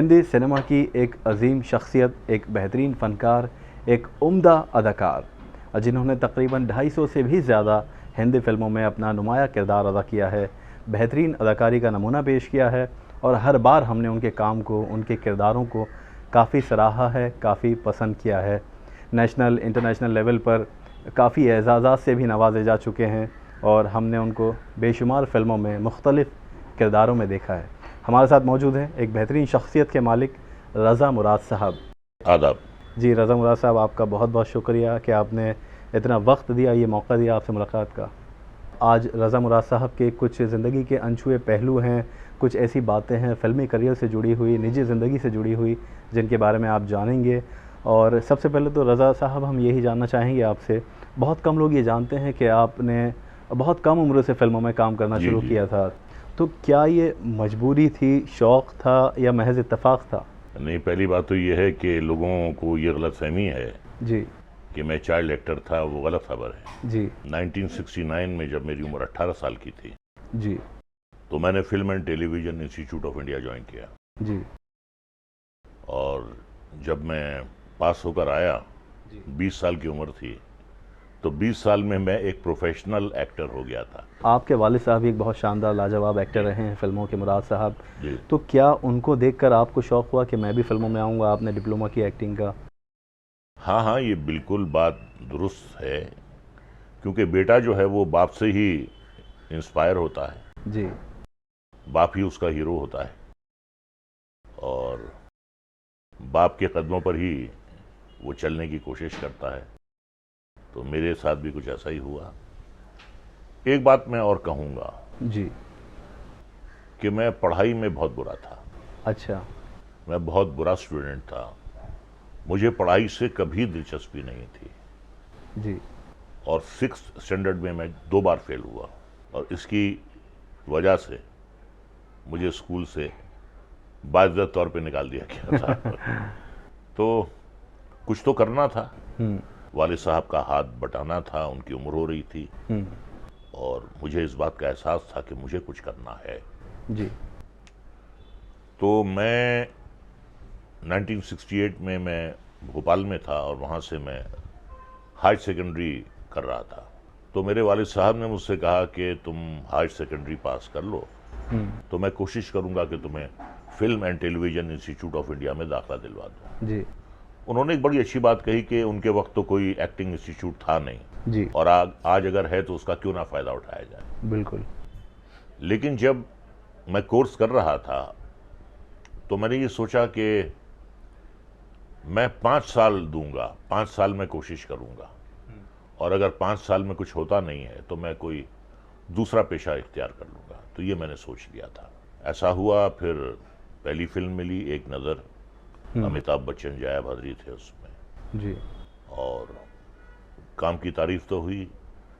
Hindi cinema की एक अजीम शख्सियत, एक बेहतरीन फ़नकार, एक उम्दा अदाकार, जिन्होंने तकरीबन 250 से भी ज़्यादा हिंदी फ़िल्मों में अपना नुमाया किरदार अदा किया है, बेहतरीन अदाकारी का नमूना पेश किया है और हर बार हमने उनके काम को, उनके किरदारों को काफ़ी सराहा है, काफ़ी पसंद किया है। नेशनल, इंटरनेशनल लेवल पर काफ़ी एज़ाज़ात से भी नवाजे जा चुके हैं और हमने उनको बेशुमार फ़िल्मों में मुख्तलिफ़ किरदारों में देखा है। हमारे साथ मौजूद हैं एक बेहतरीन शख्सियत के मालिक रज़ा मुराद साहब। आदाब। जी रज़ा मुराद साहब, आपका बहुत बहुत शुक्रिया कि आपने इतना वक्त दिया, ये मौका दिया आपसे मुलाकात का। आज रज़ा मुराद साहब के कुछ ज़िंदगी के अनछुए पहलू हैं, कुछ ऐसी बातें हैं फ़िल्मी करियर से जुड़ी हुई, निजी ज़िंदगी से जुड़ी हुई, जिनके बारे में आप जानेंगे। और सबसे पहले तो रज़ा साहब हम यही जानना चाहेंगे आपसे, बहुत कम लोग ये जानते हैं कि आपने बहुत कम उम्र से फ़िल्मों में काम करना शुरू किया था। तो क्या ये मजबूरी थी, शौक़ था या महज़ इत्तेफ़ाक था? नहीं, पहली बात तो ये है कि लोगों को ये गलतफ़हमी है जी कि मैं चाइल्ड एक्टर था, वो गलत खबर है। जी 1969 में जब मेरी उम्र 18 साल की थी जी तो मैंने film and television institute of India join किया। जी और जब मैं पास होकर आया, 20 साल की उम्र थी, तो 20 साल में मैं एक प्रोफेशनल एक्टर हो गया था। आपके वालिद साहब भी एक बहुत शानदार लाजवाब एक्टर रहे हैं फ़िल्मों के, मुराद साहब। जी। तो क्या उनको देखकर आपको शौक़ हुआ कि मैं भी फ़िल्मों में आऊँगा? आपने डिप्लोमा की एक्टिंग का। हाँ हाँ, ये बिल्कुल बात दुरुस्त है, क्योंकि बेटा जो है वो बाप से ही इंस्पायर होता है, जी बाप ही उसका हीरो होता है और बाप के कदमों पर ही वो चलने की कोशिश करता है। तो मेरे साथ भी कुछ ऐसा ही हुआ। एक बात मैं और कहूँगा जी। कि मैं पढ़ाई में बहुत बुरा था। अच्छा। मैं बहुत बुरा स्टूडेंट था। मुझे पढ़ाई से कभी दिलचस्पी नहीं थी जी और 6th स्टैंडर्ड में मैं 2 बार फेल हुआ और इसकी वजह से मुझे स्कूल से बाइज्जत तौर पे निकाल दिया गया था। तो कुछ तो करना था, वालिद साहब का हाथ बटाना था, उनकी उम्र हो रही थी और मुझे इस बात का एहसास था कि मुझे कुछ करना है। जी तो मैं 1968 में मैं भोपाल में था और वहाँ से मैं हायर सेकेंडरी कर रहा था। तो मेरे वालिद साहब ने मुझसे कहा कि तुम हायर सेकेंडरी पास कर लो तो मैं कोशिश करूँगा कि तुम्हें film and television institute of India में दाखिला दिलवा दूँ। जी उन्होंने एक बड़ी अच्छी बात कही कि उनके वक्त तो कोई एक्टिंग इंस्टीट्यूट था नहीं जी और आज अगर है तो उसका क्यों ना फ़ायदा उठाया जाए। बिल्कुल। लेकिन जब मैं कोर्स कर रहा था तो मैंने ये सोचा कि मैं 5 साल दूंगा, 5 साल में कोशिश करूंगा और अगर 5 साल में कुछ होता नहीं है तो मैं कोई दूसरा पेशा इख्तियार कर लूंगा। तो ये मैंने सोच लिया था। ऐसा हुआ। फिर पहली फिल्म मिली एक नज़र, अमिताभ बच्चन, जया भादुरी थे उसमें जी और काम की तारीफ तो हुई,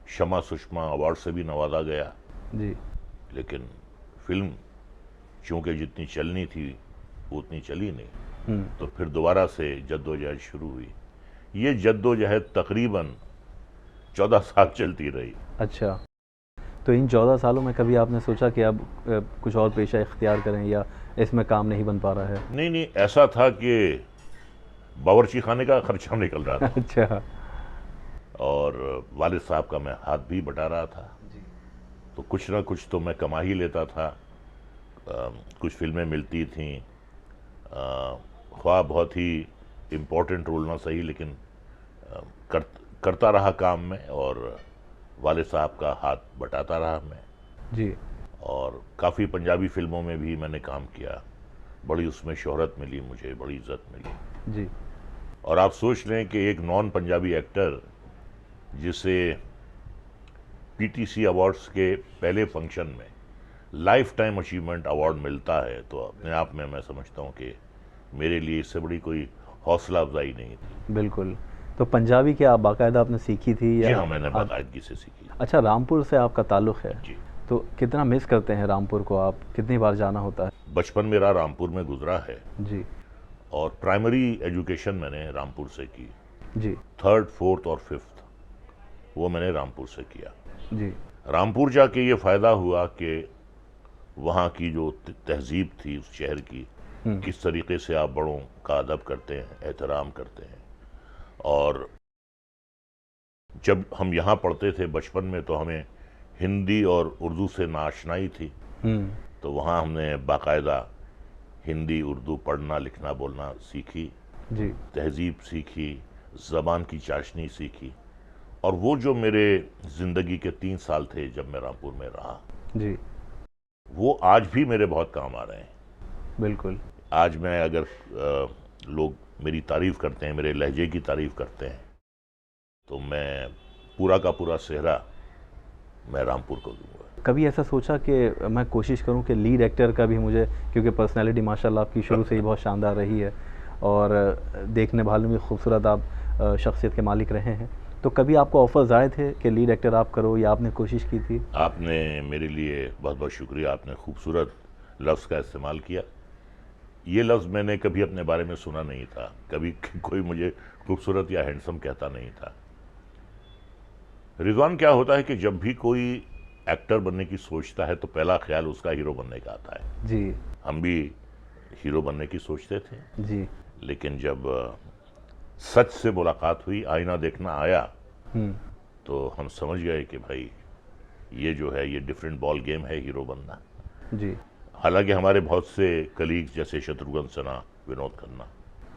शमा सुषमा अवार्ड से भी नवाजा गया। जी लेकिन फिल्म चूंकि जितनी चलनी थी वो उतनी चली नहीं। तो फिर दोबारा से जद्दोजहद शुरू हुई। ये जद्दोजहद तकरीबन 14 साल चलती रही। अच्छा। तो इन 14 सालों में कभी आपने सोचा कि अब कुछ और पेशा इख्तियार करें या इसमें काम नहीं बन पा रहा है? नहीं नहीं, ऐसा था कि बावर्ची खाने का खर्चा निकल रहा था अच्छा। और वालिद साहब का मैं हाथ भी बटा रहा था, तो कुछ ना कुछ तो मैं कमा ही लेता था। कुछ फिल्में मिलती थीं, ख्वाह बहुत ही इम्पोर्टेंट रोल ना सही, लेकिन करता रहा काम में और वालिद साहब का हाथ बटाता रहा मैं। जी और काफ़ी पंजाबी फिल्मों में भी मैंने काम किया, बड़ी उसमें शोहरत मिली मुझे, बड़ी इज्जत मिली। जी और आप सोच लें कि एक नॉन पंजाबी एक्टर जिसे पीटीसी अवार्ड्स के पहले फंक्शन में लाइफ टाइम अचीवमेंट अवार्ड मिलता है, तो अपने आप में मैं समझता हूँ कि मेरे लिए इससे बड़ी कोई हौसला अफजाई नहीं थी। बिल्कुल। तो पंजाबी क्या आप बाकायदा आपने सीखी थी जी या? हाँ, मैंने बाकायदगी से सीखी। अच्छा, रामपुर से आपका ताल्लुक़ है। जी। तो कितना मिस करते हैं रामपुर को आप? कितनी बार जाना होता है? बचपन मेरा रामपुर में गुजरा है जी और प्राइमरी एजुकेशन मैंने रामपुर से की। जी 3rd, 4th और 5th वो मैंने रामपुर से किया। जी रामपुर जाके ये फ़ायदा हुआ कि वहाँ की जो तहजीब थी उस शहर की, किस तरीके से आप बड़ों का अदब करते हैं, एहतराम करते हैं। और जब हम यहाँ पढ़ते थे बचपन में तो हमें हिंदी और उर्दू से नाआशनाई थी, तो वहाँ हमने बाकायदा हिंदी उर्दू पढ़ना लिखना बोलना सीखी, जी तहजीब सीखी, ज़बान की चाशनी सीखी। और वो जो मेरे ज़िंदगी के 3 साल थे जब मैं रामपुर में रहा, जी वो आज भी मेरे बहुत काम आ रहे हैं। बिल्कुल। आज मैं अगर लोग मेरी तारीफ़ करते हैं, मेरे लहजे की तारीफ़ करते हैं, तो मैं पूरा का पूरा सेहरा मैं रामपुर को दूंगा। कभी ऐसा सोचा कि मैं कोशिश करूं कि लीड एक्टर का भी मुझे, क्योंकि पर्सनालिटी माशाल्लाह आपकी शुरू से ही बहुत शानदार रही है और देखने भाल में भी खूबसूरत आप शख्सियत के मालिक रहे हैं, तो कभी आपको ऑफर्स आए थे कि लीड एक्टर आप करो या आपने कोशिश की थी? आपने मेरे लिए बहुत बहुत शुक्रिया, आपने खूबसूरत लफ्ज़ का इस्तेमाल किया। ये लफ्ज़ मैंने कभी अपने बारे में सुना नहीं था, कभी कोई मुझे खूबसूरत या हैंडसम कहता नहीं था। रिजवान, क्या होता है कि जब भी कोई एक्टर बनने की सोचता है तो पहला ख्याल उसका हीरो बनने का आता है। जी हम भी हीरो बनने की सोचते थे, जी। लेकिन जब सच से मुलाकात हुई, आईना देखना आया, तो हम समझ गए कि भाई ये जो है ये डिफरेंट बॉल गेम है हीरो बनना। जी हालांकि हमारे बहुत से कलीग्स जैसे शत्रुघ्न सिन्हा, विनोद खन्ना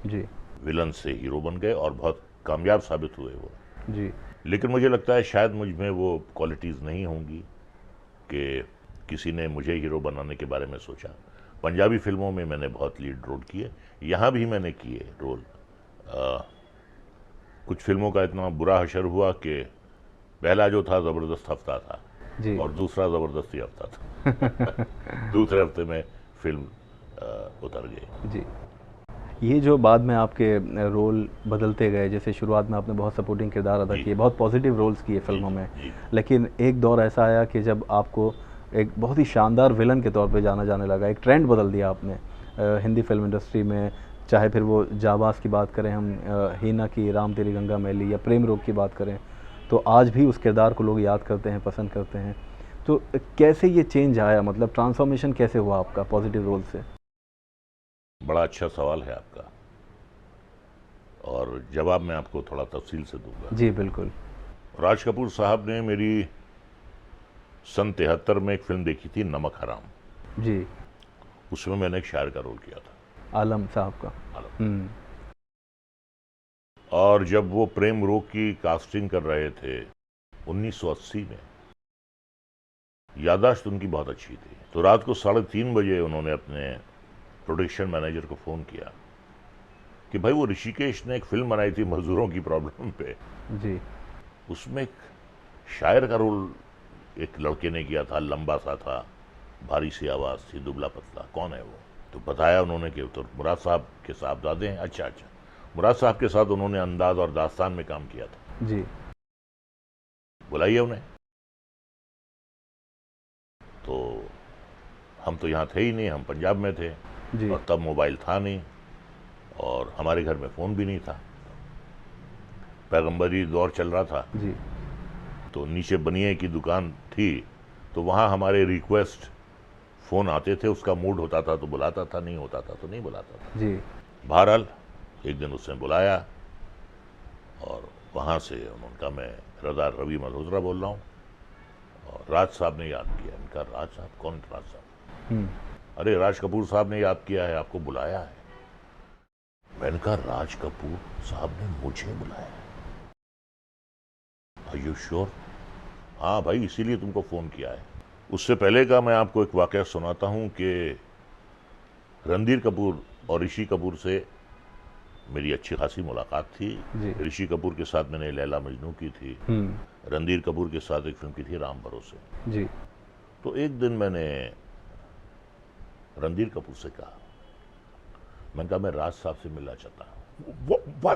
जी विलन से हीरो बन गए और बहुत कामयाब साबित हुए वो। जी लेकिन मुझे लगता है शायद मुझ में वो क्वालिटीज़ नहीं होंगी कि किसी ने मुझे हीरो बनाने के बारे में सोचा। पंजाबी फिल्मों में मैंने बहुत लीड रोल किए, यहाँ भी मैंने किए रोल। कुछ फिल्मों का इतना बुरा हशर हुआ कि पहला जो था ज़बरदस्त हफ्ता था जी और दूसरा ज़बरदस्ती हफ्ता था। दूसरे हफ्ते में फिल्म उतर गई। जी। ये जो बाद में आपके रोल बदलते गए, जैसे शुरुआत में आपने बहुत सपोर्टिंग किरदार अदा किए, बहुत पॉजिटिव रोल्स किए फिल्मों में, लेकिन एक दौर ऐसा आया कि जब आपको एक बहुत ही शानदार विलन के तौर पे जाना जाने लगा, एक ट्रेंड बदल दिया आपने हिंदी फिल्म इंडस्ट्री में। चाहे फिर वो जाबाज की बात करें हम, हीना की राम तेरी गंगा मैली, या प्रेम रोग की बात करें, तो आज भी उस किरदार को लोग याद करते हैं, पसंद करते हैं। तो कैसे ये चेंज आया, मतलब ट्रांसफॉर्मेशन कैसे हुआ आपका पॉजिटिव रोल से? बड़ा अच्छा सवाल है आपका और जवाब मैं आपको थोड़ा तफसील से दूंगा। जी बिल्कुल। राज कपूर साहब ने मेरी सन 73 में एक फिल्म देखी थी, नमक हराम। जी। उसमें मैंने एक शायर का रोल किया था, आलम साहब का। आलम। और जब वो प्रेम रोग की कास्टिंग कर रहे थे 1980 में, याददाश्त उनकी बहुत अच्छी थी, तो रात को 3:30 बजे उन्होंने अपने प्रोडक्शन मैनेजर को फ़ोन किया कि भाई वो ऋषिकेश ने एक फिल्म बनाई थी मजदूरों की प्रॉब्लम पे, जी उसमें एक शायर का रोल एक लड़के ने किया था, लंबा सा था, भारी सी आवाज़ थी, दुबला पतला, कौन है वो? तो बताया उन्होंने कि तो मुराद साहब के साहबजादे हैं। अच्छा अच्छा। मुराद साहब के साथ उन्होंने अंदाज और दास्तान में काम किया था। जी। बुलाइए उन्हें। तो हम तो यहाँ थे ही नहीं, हम पंजाब में थे जी। और तब मोबाइल था नहीं और हमारे घर में फ़ोन भी नहीं था, पैगंबरी दौर चल रहा था। जी। तो नीचे बनिए की दुकान थी, तो वहाँ हमारे रिक्वेस्ट फ़ोन आते थे, उसका मूड होता था तो बुलाता था, नहीं होता था तो नहीं बुलाता था। जी। बहरहाल एक दिन उसने बुलाया और वहाँ से उन्होंने कहा मैं रज़ा रवि मल्होत्रा बोल रहा हूँ, और राज साहब ने याद किया। इनका राज साहब? कौन राज साहब? अरे राज कपूर साहब ने याद किया है, आपको बुलाया है। मैंने कहा राज कपूर साहब ने मुझे बुलाया है? Are you sure? हाँ भाई, इसीलिए तुमको फ़ोन किया है। उससे पहले का मैं आपको एक वाक़या सुनाता हूँ कि रणधीर कपूर और ऋषि कपूर से मेरी अच्छी खासी मुलाकात थी। ऋषि कपूर के साथ मैंने लैला मजनू की थी, रणधीर कपूर के साथ एक फिल्म की थी राम भरोसे। जी। तो एक दिन मैंने रणधीर कपूर से कहा, मैंने कहा मैं राज साहब से मिलना चाहता हूँ।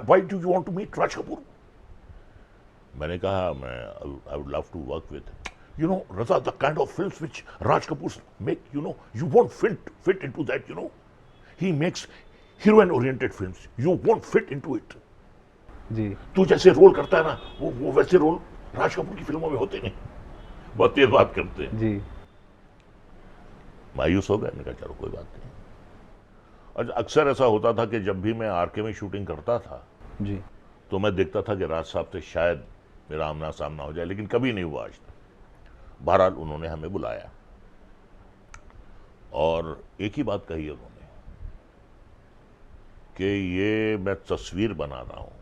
Why do you want to meet Raj Kapoor? मैंने कहा मैं I would love to work with, you know, Raza, the kind of films which Raj Kapoor make, you know, you won't fit into that, you know. He makes heroine oriented films, you won't fit into it. जी। तू जैसे role करता है ना, वो वैसे role Raj Kapoor की फिल्मों में होते नहीं, बहुत तेज बात करते हैं। जी। मायूस हो गए। मैंने कहा चलो कोई बात नहीं। और अक्सर ऐसा होता था कि जब भी मैं आरके में शूटिंग करता था जी। तो मैं देखता था कि राज साहब से शायद मेरा आमना सामना हो जाए, लेकिन कभी नहीं हुआ आज तक। बहरहाल उन्होंने हमें बुलाया और एक ही बात कही उन्होंने कि ये मैं तस्वीर बना रहा हूँ,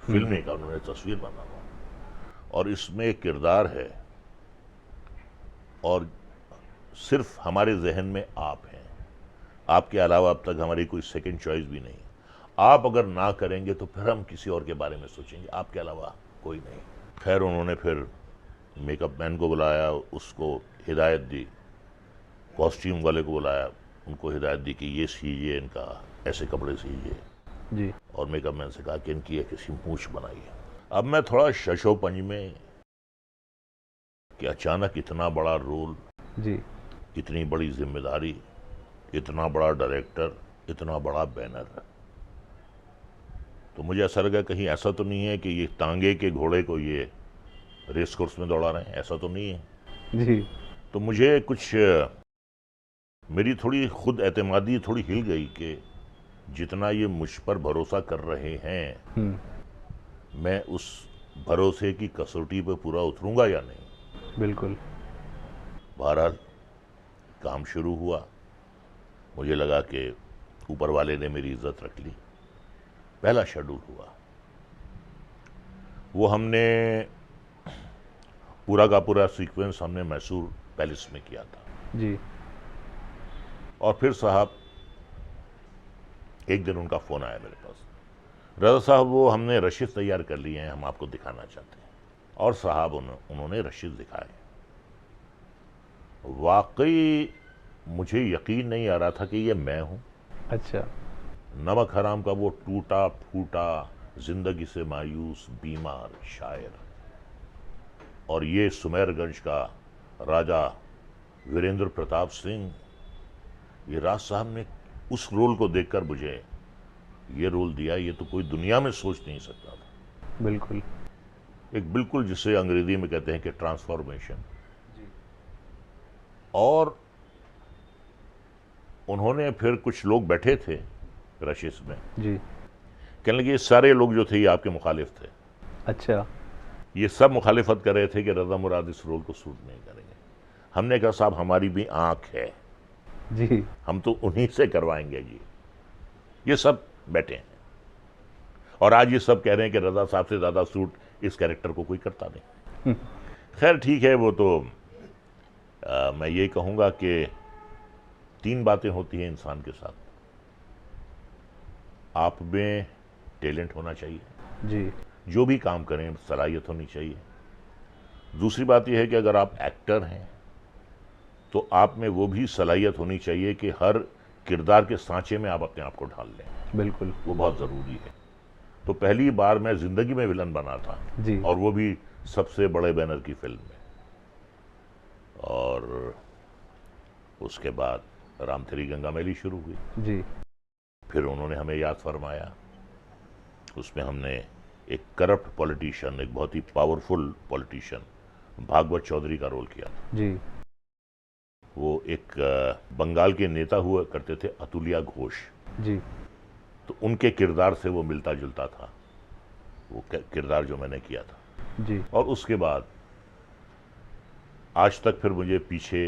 फिल्म नहीं कहा उन्होंने, तस्वीर बना रहा हूँ और इसमें एक किरदार है और सिर्फ हमारे जहन में आप हैं, आपके अलावा अब तक हमारी कोई सेकंड चॉइस भी नहीं। आप अगर ना करेंगे तो फिर हम किसी और के बारे में सोचेंगे, आपके अलावा कोई नहीं। खैर उन्होंने फिर मेकअप मैन को बुलाया, उसको हिदायत दी, कॉस्ट्यूम वाले को बुलाया, उनको हिदायत दी कि ये सीजिए, इनका ऐसे कपड़े सीजिए जी। और मेकअप मैन से कहा कि इनकी एक किसी मूछ बनाइए। अब मैं थोड़ा शशोपंज में कि अचानक इतना बड़ा रोल, जी। इतनी बड़ी जिम्मेदारी, इतना बड़ा डायरेक्टर, इतना बड़ा बैनर, तो मुझे ऐसा लगा कहीं ऐसा तो नहीं है कि ये तांगे के घोड़े को ये रेस कोर्स में दौड़ा रहे हैं, ऐसा तो नहीं है। जी। तो मुझे कुछ मेरी थोड़ी खुद एतमादी थोड़ी हिल गई कि जितना ये मुझ पर भरोसा कर रहे हैं, मैं उस भरोसे की कसौटी पर पूरा उतरूंगा या नहीं। बिल्कुल। बहरहाल काम शुरू हुआ, मुझे लगा कि ऊपर वाले ने मेरी इज्जत रख ली। पहला शेड्यूल हुआ, वो हमने पूरा का पूरा सीक्वेंस हमने मैसूर पैलेस में किया था। जी। और फिर साहब एक दिन उनका फ़ोन आया मेरे पास, रज़ा साहब वो हमने रशीद तैयार कर लिए हैं, हम आपको दिखाना चाहते हैं। और साहब उन्होंने रशीद दिखाए। वाकई मुझे यकीन नहीं आ रहा था कि ये मैं हूँ। अच्छा। नमक हराम का वो टूटा फूटा, जिंदगी से मायूस बीमार शायर, और ये सुमेरगंज का राजा वीरेंद्र प्रताप सिंह। ये राज साहब ने उस रोल को देखकर मुझे ये रोल दिया, ये तो कोई दुनिया में सोच नहीं सकता था। बिल्कुल। एक बिल्कुल जिसे अंग्रेजी में कहते हैं कि ट्रांसफॉर्मेशन। और उन्होंने फिर कुछ लोग बैठे थे रशिस में, जी। कहने लगे ये सारे लोग जो थे ये आपके मुखालिफ थे। अच्छा। ये सब मुखालिफत कर रहे थे कि रज़ा मुराद इस रोल को सूट नहीं करेंगे। हमने कहा साहब हमारी भी आंख है जी। हम तो उन्हीं से करवाएंगे जी। ये सब बैठे हैं और आज ये सब कह रहे हैं कि रज़ा साहब से ज़्यादा सूट इस कैरेक्टर को कोई करता नहीं। खैर ठीक है, वो तो मैं ये कहूँगा कि 3 बातें होती हैं इंसान के साथ। आप में टैलेंट होना चाहिए, जी। जो भी काम करें सलाहियत होनी चाहिए। दूसरी बात यह है कि अगर आप एक्टर हैं तो आप में वो भी सलाहियत होनी चाहिए कि हर किरदार के सांचे में आप अपने आप को ढाल लें। बिल्कुल। वो बहुत ज़रूरी है। तो पहली बार मैं ज़िंदगी में विलन बना था जी। और वो भी सबसे बड़े बैनर की फिल्म में। और उसके बाद राम तेरी गंगा मैली शुरू हुई। जी। फिर उन्होंने हमें याद फरमाया, उसमें हमने एक करप्ट पॉलिटिशियन, एक बहुत ही पावरफुल पॉलिटिशियन भागवत चौधरी का रोल किया था। जी। वो एक बंगाल के नेता हुआ करते थे अतुलिया घोष। जी। तो उनके किरदार से वो मिलता जुलता था वो किरदार जो मैंने किया था। जी। और उसके बाद आज तक फिर मुझे पीछे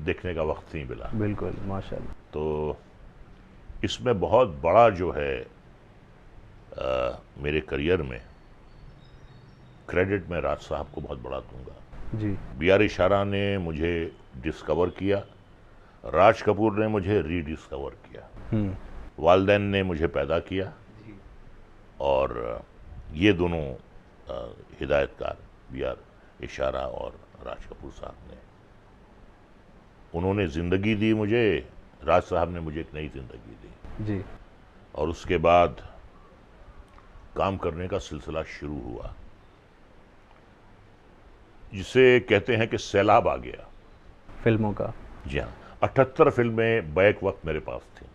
देखने का वक्त नहीं मिला। बिल्कुल, माशाल्लाह। तो इसमें बहुत बड़ा जो है मेरे करियर में क्रेडिट मैं राज साहब को बहुत बड़ा दूंगा। जी। बी.आर. इशारा ने मुझे डिस्कवर किया, राज कपूर ने मुझे रीडिस्कवर किया, वालदैन ने मुझे पैदा किया और ये दोनों हिदायतकार बी.आर. इशारा और राज कपूर साहब ने, उन्होंने ज़िंदगी दी मुझे, राज साहब ने मुझे एक नई ज़िंदगी दी। जी। और उसके बाद काम करने का सिलसिला शुरू हुआ, जिसे कहते हैं कि सैलाब आ गया फिल्मों का। जी हाँ, 78 फिल्में बैक वक्त मेरे पास थी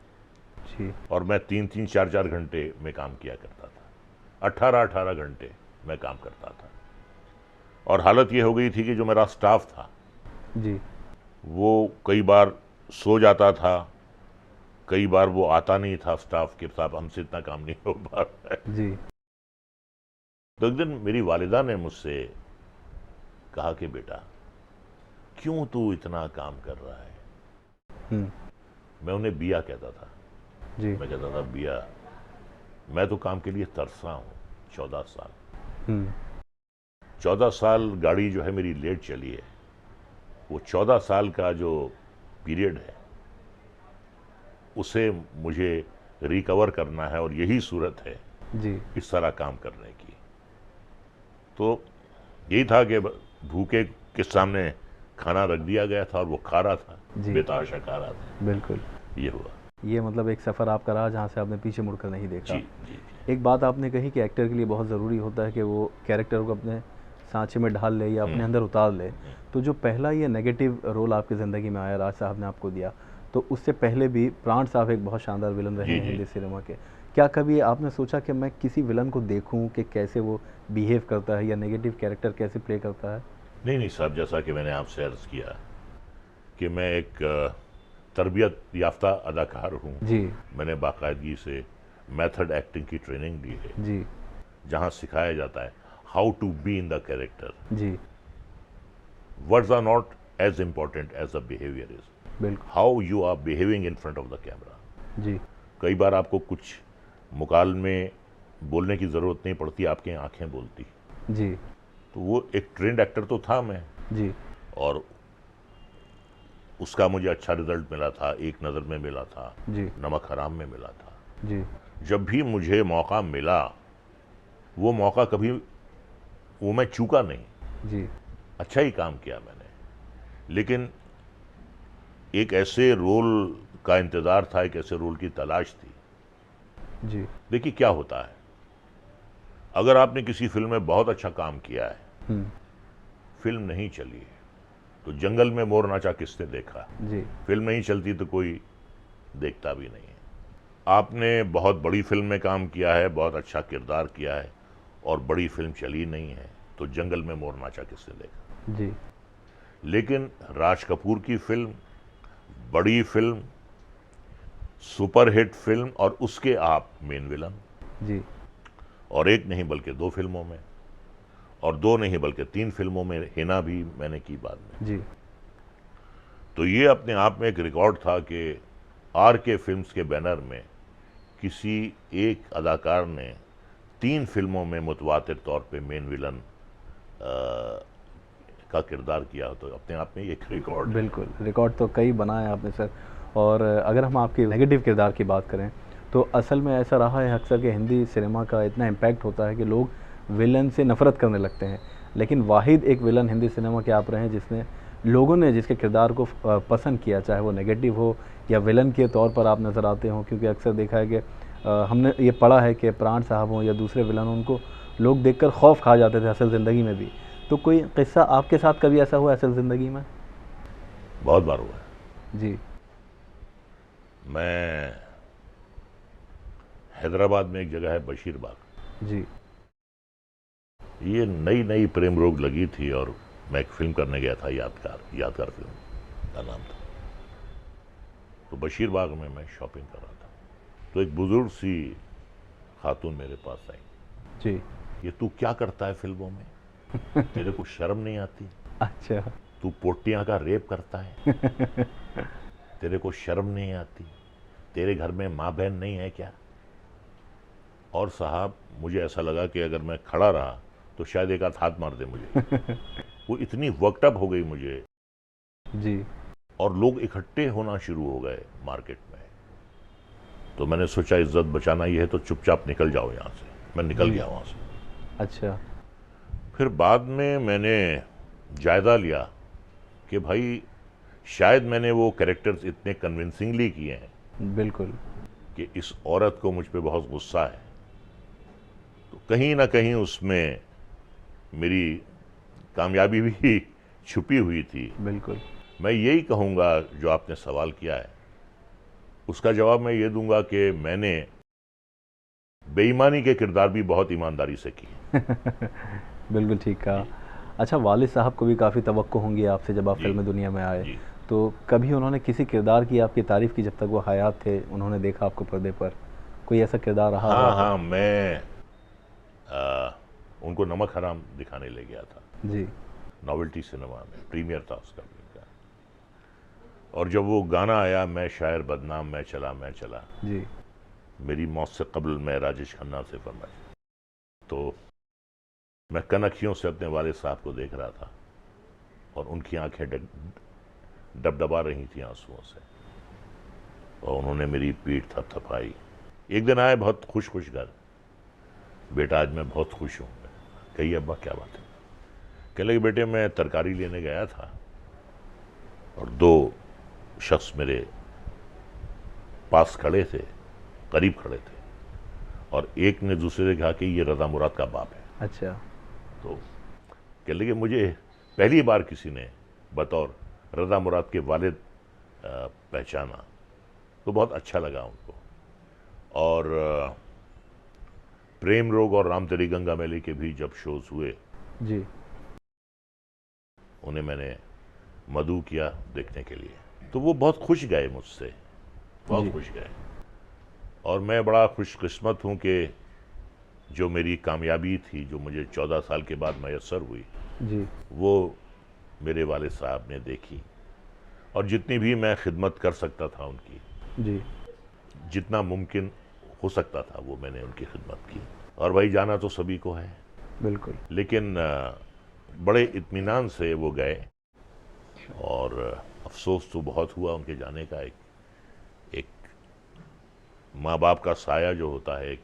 जी। और मैं 3-3, 4-4 घंटे में काम किया करता था। 18-18 घंटे मैं काम करता था और हालत ये हो गई थी कि जो मेरा स्टाफ था जी। वो कई बार सो जाता था, कई बार वो आता नहीं था स्टाफ के साथ, हमसे इतना काम नहीं हो पा रहा है। जी। तो एक दिन मेरी वालिदा ने मुझसे कहा कि बेटा क्यों तू इतना काम कर रहा है। मैं उन्हें बिया कहता था। जी। मैं कहता था बिया, मैं तो काम के लिए तरसा हूँ। 14 साल 14 साल गाड़ी जो है मेरी लेट चली है। वो 14 साल का जो पीरियड है उसे मुझे रिकवर करना है, और यही सूरत है जी। इस तरह काम करने की। तो यही था कि भूखे के सामने खाना रख दिया गया था और वो खा रहा था, जी। बेताशा खा रहा था। बिल्कुल। ये हुआ। ये मतलब एक सफ़र आपका रहा जहाँ से आपने पीछे मुड़कर नहीं देखा। जी जी। एक बात आपने कही कि एक्टर के लिए बहुत ज़रूरी होता है कि वो कैरेक्टर को अपने सांचे में ढाल ले या अपने अंदर उतार ले। तो जो पहला ये नेगेटिव रोल आपकी ज़िंदगी में आया, राज साहब ने आपको दिया, तो उससे पहले भी प्राण साहब एक बहुत शानदार विलन रहे हैं हिंदी सिनेमा के। क्या कभी आपने सोचा कि मैं किसी विलन को देखूं कि कैसे वो बिहेव करता है या नेगेटिव कैरेक्टर कैसे प्ले करता है? नहीं साहब, जैसा कि मैंने आपसे अर्ज़ किया कि मैं एक तरबियत याफ्ता अदाकार हूँ। जी। मैंने बाकायदगी से मेथड एक्टिंग की ट्रेनिंग ली है। जी। जहाँ सिखाया जाता है how to be in the character. जी। Words are not as important as the behaviour is. बिल्कुल। How you are behaving in front of the camera. जी। कई बार आपको कुछ मुकाल में बोलने की ज़रूरत नहीं पड़ती, आपकी आंखें बोलती। जी। तो वो एक ट्रेंड एक्टर तो था मैं, जी। और उसका मुझे अच्छा रिजल्ट मिला था। एक नज़र में मिला था, जी। नमक हराम में मिला था। जी। जब भी मुझे मौका मिला, वो मौका कभी वो मैं चूका नहीं। जी। अच्छा ही काम किया मैंने, लेकिन एक ऐसे रोल का इंतज़ार था, एक ऐसे रोल की तलाश थी। जी। देखिए क्या होता है, अगर आपने किसी फिल्म में बहुत अच्छा काम किया है, फिल्म नहीं चली है, तो जंगल में मोर नाचा किसने देखा। जी। फिल्म नहीं चलती तो कोई देखता भी नहीं है। आपने बहुत बड़ी फिल्म में काम किया है, बहुत अच्छा किरदार किया है, और बड़ी फिल्म चली नहीं है, तो जंगल में मोर नाचा किसने देखा। जी। लेकिन राज कपूर की फिल्म, बड़ी फिल्म, सुपरहिट फिल्म, और उसके आप मेन विलन। जी। और एक नहीं बल्कि 2 फिल्मों में, और 2 नहीं बल्कि 3 फिल्मों में हिना भी मैंने की बाद में। जी। तो ये अपने आप में एक रिकॉर्ड था कि आर के फिल्म्स के बैनर में किसी एक अदाकार ने 3 फिल्मों में मुतवातिर तौर पे मेन विलन का किरदार किया, तो अपने आप में एक रिकॉर्ड। बिल्कुल, रिकॉर्ड तो कई बनाए आपने सर। और अगर हम आपके नेगेटिव किरदार की बात करें, तो असल में ऐसा रहा है अक्सर कि हिंदी सिनेमा का इतना इम्पैक्ट होता है कि लोग विलन से नफ़रत करने लगते हैं, लेकिन वाहिद एक विलन हिंदी सिनेमा के आप रहे हैं जिसने लोगों ने जिसके किरदार को पसंद किया, चाहे वो नेगेटिव हो या विलन के तौर पर आप नज़र आते हों। क्योंकि अक्सर देखा है कि हमने ये पढ़ा है कि प्राण साहब हों या दूसरे विलन, उनको लोग देखकर खौफ खा जाते थे असल ज़िंदगी में भी। तो कोई किस्सा आपके साथ कभी ऐसा हुआ असल ज़िंदगी में? बहुत बार हुआ है। जी। मैं हैदराबाद में एक जगह है बशीरबाग। जी। ये नई नई प्रेम रोग लगी थी, और मैं एक फिल्म करने गया था, यादगार फिल्म का नाम था। तो बशीरबाग में मैं शॉपिंग कर रहा था, तो एक बुजुर्ग सी खातून मेरे पास आई। जी। ये तू क्या करता है फिल्मों में, तेरे को शर्म नहीं आती? अच्छा। तू पोटियां का रेप करता है, तेरे को शर्म नहीं आती? तेरे घर में माँ बहन नहीं है क्या? और साहब मुझे ऐसा लगा कि अगर मैं खड़ा रहा तो शायद एक हाथ मार दे मुझे। वो इतनी वर्कअप हो गई मुझे। जी। और लोग इकट्ठे होना शुरू हो गए मार्केट में। तो मैंने सोचा इज्जत बचाना ही है, तो चुपचाप निकल जाओ यहाँ से। मैं निकल गया वहाँ से। अच्छा। फिर बाद में मैंने जायज़ा लिया कि भाई शायद मैंने वो कैरेक्टर्स इतने कन्विंसिंगली किए हैं बिल्कुल कि इस औरत को मुझ पे बहुत गुस्सा है, तो कहीं ना कहीं उसमें मेरी कामयाबी भी छुपी हुई थी। बिल्कुल। मैं यही कहूँगा, जो आपने सवाल किया है उसका जवाब मैं ये दूंगा कि मैंने बेईमानी के किरदार भी बहुत ईमानदारी से किए। बिल्कुल ठीक कहा। अच्छा, वालिद साहब को भी काफ़ी तवक्को होंगी आपसे जब आप जी। फिल्म दुनिया में आए, जी। तो कभी उन्होंने किसी किरदार की आपकी तारीफ़ की जब तक वो हयात थे, उन्होंने देखा आपको पर्दे पर, कोई ऐसा किरदार रहा हो हाँ आपका? हाँ, मैं उनको नमक हराम दिखाने ले गया था, जी। नॉवेल्टी सिनेमा में, प्रीमियर था उसका का। और जब वो गाना आया, मैं शायर बदनाम मैं चला, जी। मेरी मौत से कबल, मैं राजेश खन्ना से फरमाया, तो मैं कनखियों से अपने वाले साहब को देख रहा था और उनकी आंखें डबडबा रही थी आंसुओं से, और उन्होंने मेरी पीठ थपथपाई। एक दिन आए बहुत खुश घर, बेटा आज मैं बहुत खुश हूँ। कही अब्बा क्या बात है? कह लगे बेटे मैं तरकारी लेने गया था और दो शख्स मेरे पास खड़े थे, करीब खड़े थे, और एक ने दूसरे से कहा कि ये रजा मुराद का बाप है। अच्छा। तो कह लगे मुझे पहली बार किसी ने बतौर रजा मुराद के वालिद पहचाना, तो बहुत अच्छा लगा उनको। और प्रेम रोग और राम तेरी गंगा मैली के भी जब शोज हुए, जी। उन्हें मैंने मदऊ किया देखने के लिए, तो वो बहुत खुश गए मुझसे, बहुत खुश गए। और मैं बड़ा खुशकिस्मत हूँ कि जो मेरी कामयाबी थी, जो मुझे 14 साल के बाद मैसर हुई, जी। वो मेरे वालिद साहब ने देखी, और जितनी भी मैं खिदमत कर सकता था उनकी, जी। जितना मुमकिन हो सकता था, वो मैंने उनकी खिदमत की। और भाई जाना तो सभी को है, बिल्कुल। लेकिन बड़े इत्मीनान से वो गए, और अफसोस तो बहुत हुआ उनके जाने का। एक माँ बाप का साया जो होता है,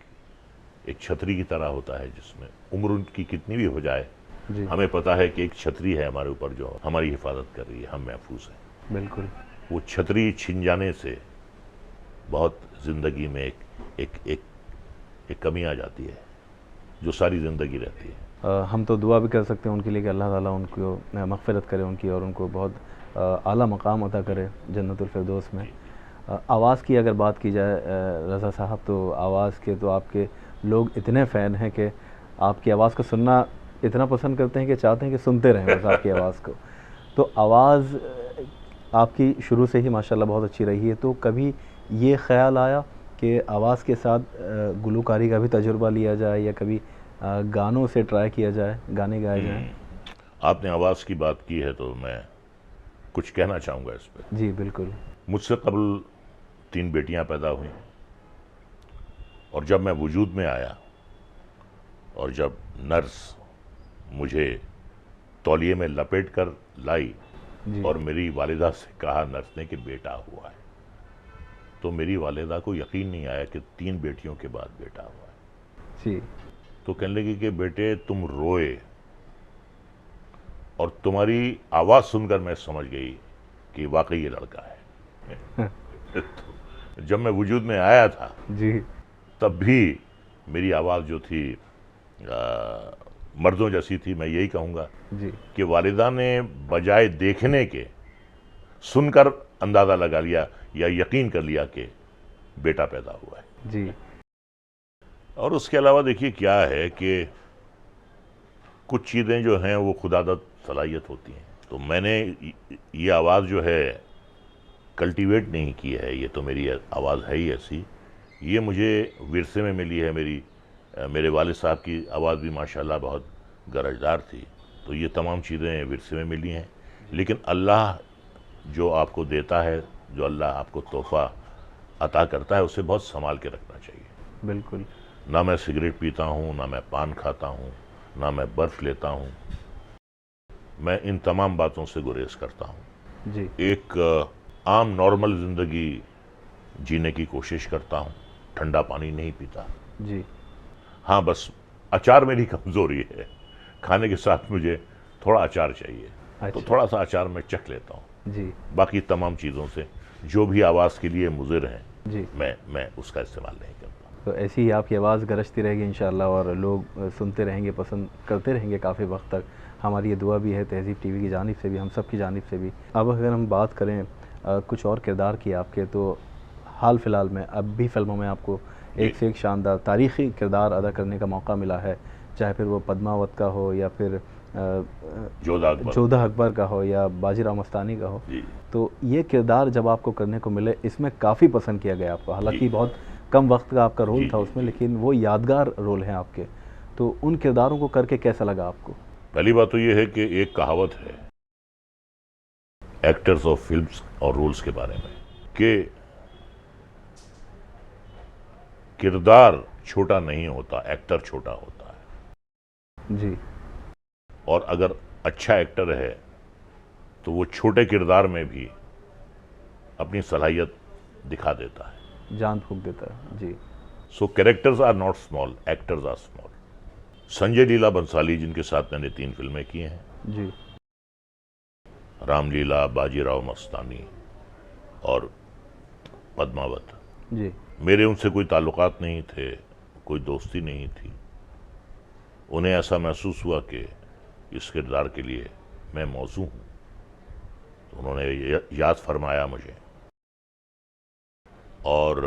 एक छतरी की तरह होता है, जिसमें उम्र उनकी कितनी भी हो जाए, जी। हमें पता है कि एक छतरी है हमारे ऊपर जो हमारी हिफाजत कर रही है, हम महफूज हैं। बिल्कुल। वो छतरी छिन जाने से बहुत ज़िंदगी में एक कमी आ जाती है, जो सारी ज़िंदगी रहती है। हम तो दुआ भी कर सकते हैं उनके लिए कि अल्लाह ताला उनको मग़फ़िरत करे उनकी, और उनको बहुत आला मकाम अता करे जन्नतुल फ़िरदौस में। आवाज़ की अगर बात की जाए रज़ा साहब, तो आवाज़ के तो आपके लोग इतने फ़ैन हैं कि आपकी आवाज़ को सुनना इतना पसंद करते हैं कि चाहते हैं कि सुनते रहें बस आपकी आवाज़ को। तो आवाज़ आपकी शुरू से ही माशाल्लाह बहुत अच्छी रही है, तो कभी ये ख़्याल आया कि आवाज़ के साथ गुलूकारी का भी तजुर्बा लिया जाए, या कभी गानों से ट्राई किया जाए, गाने गाए जाएँ? आपने आवाज़ की बात की है तो मैं कुछ कहना चाहूँगा इस पर। जी बिल्कुल। मुझसे कबल 3 बेटियां पैदा हुई, और जब मैं वजूद में आया, और जब नर्स मुझे तौलिए में लपेट कर लाई जी। और मेरी वालिदा से कहा नर्स ने कि बेटा हुआ है, तो मेरी वालिदा को यकीन नहीं आया कि 3 बेटियों के बाद बेटा हुआ है। जी। तो कहने लगी कि बेटे तुम रोए, और तुम्हारी आवाज़ सुनकर मैं समझ गई कि वाकई ये लड़का है। तो जब मैं वजूद में आया था, जी। तब भी मेरी आवाज़ जो थी मर्दों जैसी थी। मैं यही कहूँगा जी। कि वालिदा ने बजाय देखने के सुनकर अंदाज़ा लगा लिया या यकीन कर लिया कि बेटा पैदा हुआ है। जी। और उसके अलावा देखिए क्या है कि कुछ चीज़ें जो हैं वो खुदादत सलाहियत होती हैं, तो मैंने ये आवाज़ जो है कल्टीवेट नहीं की है, ये तो मेरी आवाज़ है ही ऐसी। ये मुझे विरसे में मिली है। मेरे वालिद साहब की आवाज़ भी माशाल्लाह बहुत गरजदार थी, तो ये तमाम चीज़ें विरसे में मिली हैं। लेकिन अल्लाह जो आपको देता है, जो अल्लाह आपको तोहफ़ा अता करता है, उसे बहुत संभाल के रखना चाहिए। बिल्कुल। ना मैं सिगरेट पीता हूँ, ना मैं पान खाता हूँ, ना मैं बर्फ़ लेता हूँ। मैं इन तमाम बातों से गुरेज करता हूँ। जी। एक आम नॉर्मल ज़िंदगी जीने की कोशिश करता हूँ। ठंडा पानी नहीं पीता। जी। हाँ, बस अचार मेरी कमज़ोरी है। खाने के साथ मुझे थोड़ा अचार चाहिए, तो अच्छा। थोड़ा सा अचार मैं चख लेता हूँ। जी। बाकी तमाम चीज़ों से जो भी आवाज़ के लिए मुज़िर हैं, जी। मैं उसका इस्तेमाल नहीं करता। तो ऐसी ही आपकी आवाज़ गरजती रहेगी इंशाअल्लाह, और लोग सुनते रहेंगे, पसंद करते रहेंगे काफ़ी वक्त तक। हमारी ये दुआ भी है तहज़ीब टीवी की जानिब से भी, हम सब की जानिब से भी। अब अगर हम बात करें कुछ और किरदार की आपके, तो हाल फ़िलहाल में अब भी फ़िल्मों में आपको एक से एक शानदार तारीख़ी किरदार अदा करने का मौका मिला है, चाहे फिर वो पद्मावत का हो, या फिर जोधा अकबर का हो या बाजीराव मस्तानी का हो, जी तो ये किरदार जब आपको करने को मिले, इसमें काफ़ी पसंद किया गया आपको। हालांकि जी बहुत कम वक्त का आपका रोल जी था जी उसमें, जी। लेकिन वो यादगार रोल हैं आपके। तो उन किरदारों को करके कैसा लगा आपको? पहली बात तो ये है कि एक कहावत है एक्टर्स ऑफ फिल्म्स और रोल्स के बारे में कि किरदार छोटा नहीं होता, एक्टर छोटा होता है। जी। और अगर अच्छा एक्टर है तो वो छोटे किरदार में भी अपनी सलाहियत दिखा देता है। जान फूंक देता है। जी। So characters are not small, actors are small. Sanjay Leela Bhansali जिनके साथ मैंने 3 फिल्में की हैं, जी। रामलीला, बाजीराव मस्तानी और पद्मावत, जी। मेरे उनसे कोई ताल्लुकात नहीं थे, कोई दोस्ती नहीं थी। उन्हें ऐसा महसूस हुआ कि इस किरदार के लिए मैं मौजू हूं, तो उन्होंने याद फरमाया मुझे और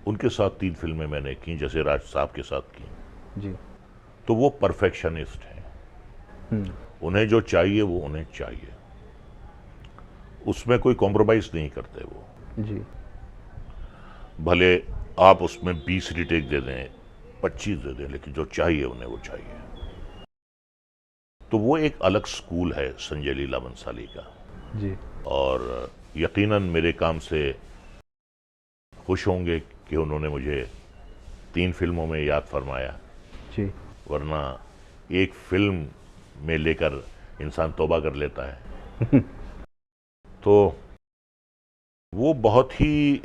उनके साथ 3 फिल्में मैंने की, जैसे राज साहब के साथ की। जी। तो वो परफेक्शनिस्ट हैं, हम्म। उन्हें जो चाहिए वो उन्हें चाहिए, उसमें कोई कॉम्प्रोमाइज नहीं करते वो। जी। भले आप उसमें 20 रिटेक दे दें, 25 दे दें, लेकिन जो चाहिए उन्हें वो चाहिए। तो वो एक अलग स्कूल है संजय लीला बंसाली का। जी। और यकीनन मेरे काम से खुश होंगे कि उन्होंने मुझे 3 फिल्मों में याद फरमाया, जी। वरना एक फिल्म में लेकर इंसान तौबा कर लेता है। तो वो बहुत ही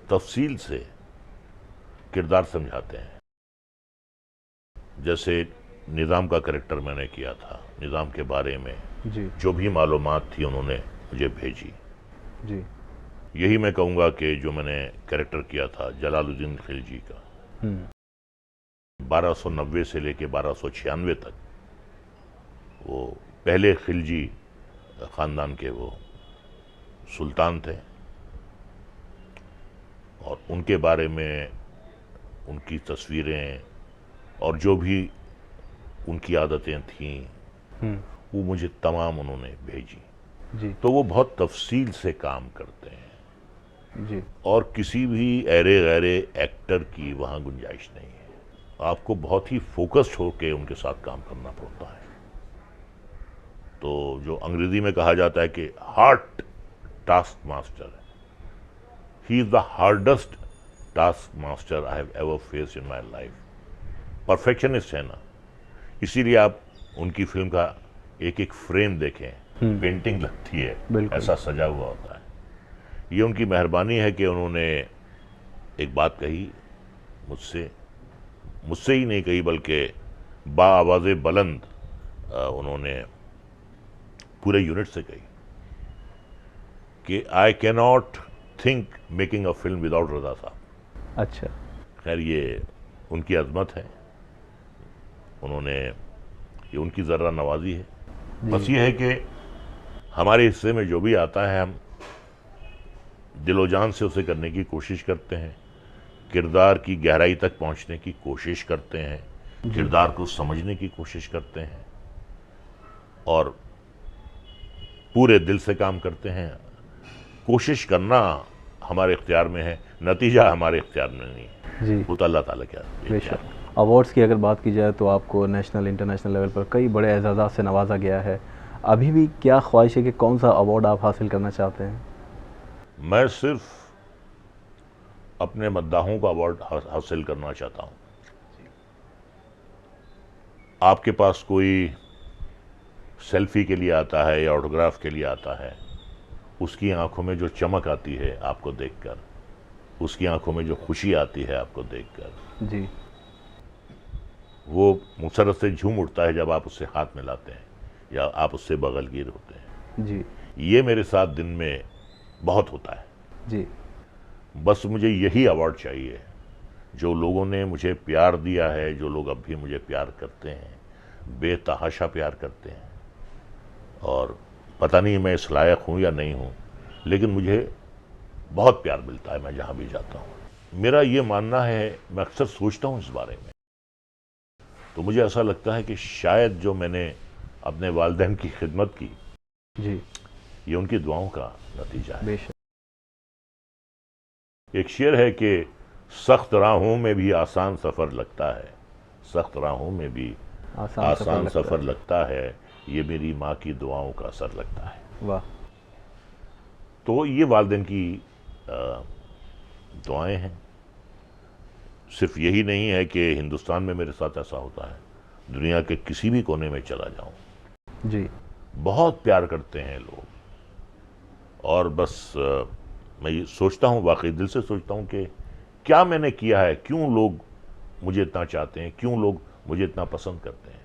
तफसील से किरदार समझाते हैं। जैसे निज़ाम का कैरेक्टर मैंने किया था, निज़ाम के बारे में जी। जो भी मालूमात थी उन्होंने मुझे भेजी। जी। यही मैं कहूँगा कि जो मैंने कैरेक्टर किया था जलालुद्दीन खिलजी का, 1290 से लेके 1296 तक वो पहले खिलजी ख़ानदान के वो सुल्तान थे, और उनके बारे में उनकी तस्वीरें और जो भी उनकी आदतें थीं वो मुझे तमाम उन्होंने भेजी। जी। तो वो बहुत तफसील से काम करते हैं जी। और किसी भी ऐरे गैरे एक्टर की वहाँ गुंजाइश नहीं है। आपको बहुत ही फोकस्ड होकर उनके साथ काम करना पड़ता है। तो जो अंग्रेजी में कहा जाता है कि hard task master, he is the hardest task master I have ever faced in my life. Perfectionist है ना, इसीलिए आप उनकी फिल्म का एक एक फ्रेम देखें, पेंटिंग लगती है, ऐसा सजा हुआ होता है। ये उनकी मेहरबानी है कि उन्होंने एक बात कही मुझसे ही नहीं कही, बल्कि बाआवाज़े बुलंद उन्होंने पूरे यूनिट से कही कि I can not think making a film without Raza sahab. अच्छा। खैर ये उनकी अजमत है, उन्होंने ये उनकी ज़र्रा नवाजी है। बस ये है कि हमारे हिस्से में जो भी आता है हम दिलो जान से उसे करने की कोशिश करते हैं, किरदार की गहराई तक पहुंचने की कोशिश करते हैं, किरदार को समझने की कोशिश करते हैं और पूरे दिल से काम करते हैं। कोशिश करना हमारे इख्तियार में है, नतीजा हमारे इख्तियार में नहीं है। जी। वो तो अल्लाह ताला क्या बेशक। अवार्ड्स की अगर बात की जाए तो आपको नेशनल इंटरनेशनल लेवल पर कई बड़े एजाज़ात से नवाजा गया है। अभी भी क्या ख्वाहिश है कि कौन सा अवार्ड आप हासिल करना चाहते हैं? मैं सिर्फ अपने मद्दाहों का अवार्ड हासिल करना चाहता हूँ। आपके पास कोई सेल्फी के लिए आता है या ऑटोग्राफ के लिए आता है, उसकी आंखों में जो चमक आती है आपको देखकर, उसकी आंखों में जो खुशी आती है आपको देखकर, जी। वो मुसरत से झूम उठता है जब आप उससे हाथ मिलाते हैं या आप उससे बगलगीर होते हैं। जी। ये मेरे साथ दिन में बहुत होता है। जी। बस मुझे यही अवार्ड चाहिए। जो लोगों ने मुझे प्यार दिया है, जो लोग अब भी मुझे प्यार करते हैं, बेतहाशा प्यार करते हैं, और पता नहीं मैं इस लायक हूँ या नहीं हूँ, लेकिन मुझे बहुत प्यार मिलता है मैं जहाँ भी जाता हूँ। मेरा ये मानना है, मैं अक्सर सोचता हूँ इस बारे में तो मुझे ऐसा लगता है कि शायद जो मैंने अपने वालिदैन की खिदमत की जी। ये उनकी दुआओं का नतीजा है। बेशक। एक शेर है कि सख्त राहों में भी आसान सफ़र लगता है, सख्त राहों में भी आसान सफ़र लगता है, ये मेरी माँ की दुआओं का असर लगता है। वाह। तो ये वालिदैन की दुआएं हैं। सिर्फ यही नहीं है कि हिंदुस्तान में मेरे साथ ऐसा होता है, दुनिया के किसी भी कोने में चला जाऊं जी। बहुत प्यार करते हैं लोग। और बस मैं ये सोचता हूँ, वाकई दिल से सोचता हूँ कि क्या मैंने किया है, क्यों लोग मुझे इतना चाहते हैं, क्यों लोग मुझे इतना पसंद करते हैं।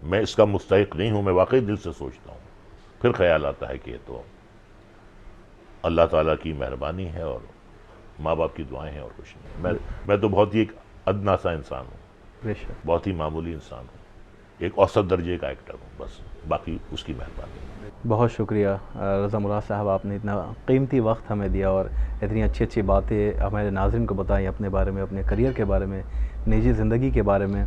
मैं इसका मुस्तहिक नहीं हूँ, मैं वाकई दिल से सोचता हूँ। फिर ख्याल आता है कि ये तो अल्लाह ताला की मेहरबानी है और माँ बाप की दुआएं हैं और कुछ नहीं। मैं तो बहुत ही एक अदना सा इंसान हूँ, बेशक। बहुत ही मामूली इंसान हूँ, एक औसत दर्जे का एक्टर हूँ, बस बाकी उसकी मेहरबानी। बहुत शुक्रिया रज़ा मुराद साहब, आपने इतना कीमती वक्त हमें दिया और इतनी अच्छी अच्छी बातें हमारे नाज़रीन को बताई अपने बारे में, अपने करियर के बारे में, निजी ज़िंदगी के बारे में।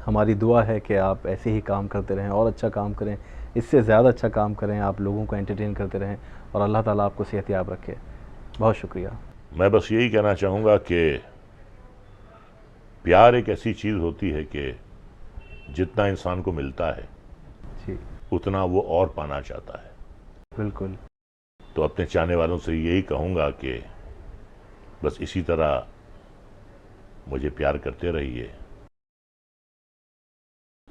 हमारी दुआ है कि आप ऐसे ही काम करते रहें और अच्छा काम करें, इससे ज़्यादा अच्छा काम करें, आप लोगों को एंटरटेन करते रहें और अल्लाह ताला आपको सेहतयाब रखे। बहुत शुक्रिया। मैं बस यही कहना चाहूँगा कि प्यार एक ऐसी चीज़ होती है कि जितना इंसान को मिलता है जी। उतना वो और पाना चाहता है। बिल्कुल। तो अपने चाहने वालों से यही कहूँगा कि बस इसी तरह मुझे प्यार करते रहिए।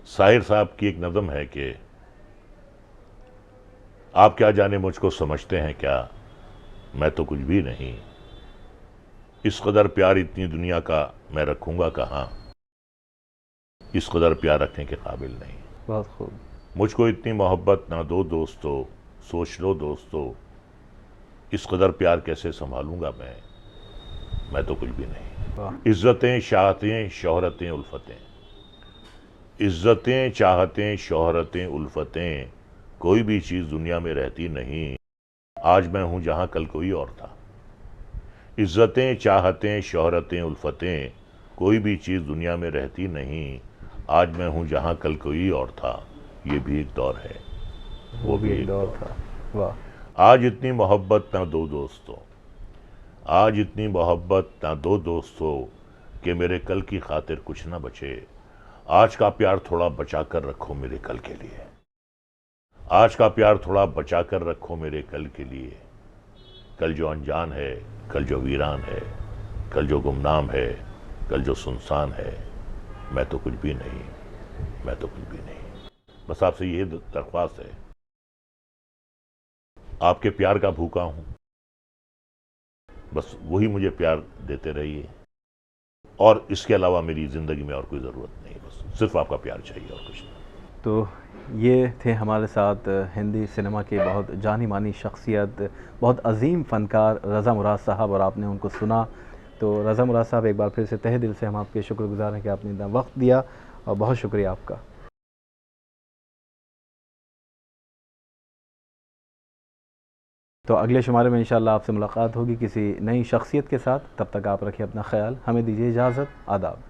साहिर साहब की एक नज़म है कि आप क्या जाने मुझको समझते हैं क्या, मैं तो कुछ भी नहीं, इस कदर प्यार इतनी दुनिया का मैं रखूँगा कहाँ, इस कदर प्यार रखने के काबिल नहीं। बहुत खूब। मुझको इतनी मोहब्बत ना दो दोस्तों, सोच लो दोस्तों, इस कदर प्यार कैसे संभालूंगा मैं तो कुछ भी नहीं। वाह। इज्जतें चाहतें शोहरतें उल्फतें, इज्जतें चाहतें शोहरतें उल्फतें, कोई भी चीज़ दुनिया में रहती नहीं, आज मैं हूँ जहाँ कल कोई और था। इज्जतें चाहतें शोहरतें उल्फतें, कोई भी चीज़ दुनिया में रहती नहीं, आज मैं हूँ जहाँ कल कोई और था, ये भी एक दौर है, वो भी एक दौर था। वाह। आज इतनी मोहब्बत ना दो दोस्तों, आज इतनी मोहब्बत ना दो दोस्तों, कि मेरे कल की खातिर कुछ ना बचे, आज का प्यार थोड़ा बचा कर रखो मेरे कल के लिए, आज का प्यार थोड़ा बचा कर रखो मेरे कल के लिए, कल जो अनजान है, कल जो वीरान है, कल जो गुमनाम है, कल जो सुनसान है, मैं तो कुछ भी नहीं, मैं तो कुछ भी नहीं। बस आपसे यही दरख्वास्त है, आपके प्यार का भूखा हूं, बस वही मुझे प्यार देते रहिए, और इसके अलावा मेरी ज़िंदगी में और कोई ज़रूरत नहीं, बस सिर्फ आपका प्यार चाहिए और कुछ नहीं। तो ये थे हमारे साथ हिंदी सिनेमा के बहुत जानी मानी शख्सियत, बहुत अजीम फ़नकार रज़ा मुराद साहब, और आपने उनको सुना। तो रज़ा मुराद साहब, एक बार फिर से तहे दिल से हम आपके शुक्रगुज़ार हैं कि आपने इतना वक्त दिया, और बहुत शुक्रिया आपका। तो अगले शुमारे में इंशाअल्लाह आपसे मुलाकात होगी किसी नई शख्सियत के साथ। तब तक आप रखिए अपना ख्याल, हमें दीजिए इजाज़त। आदाब।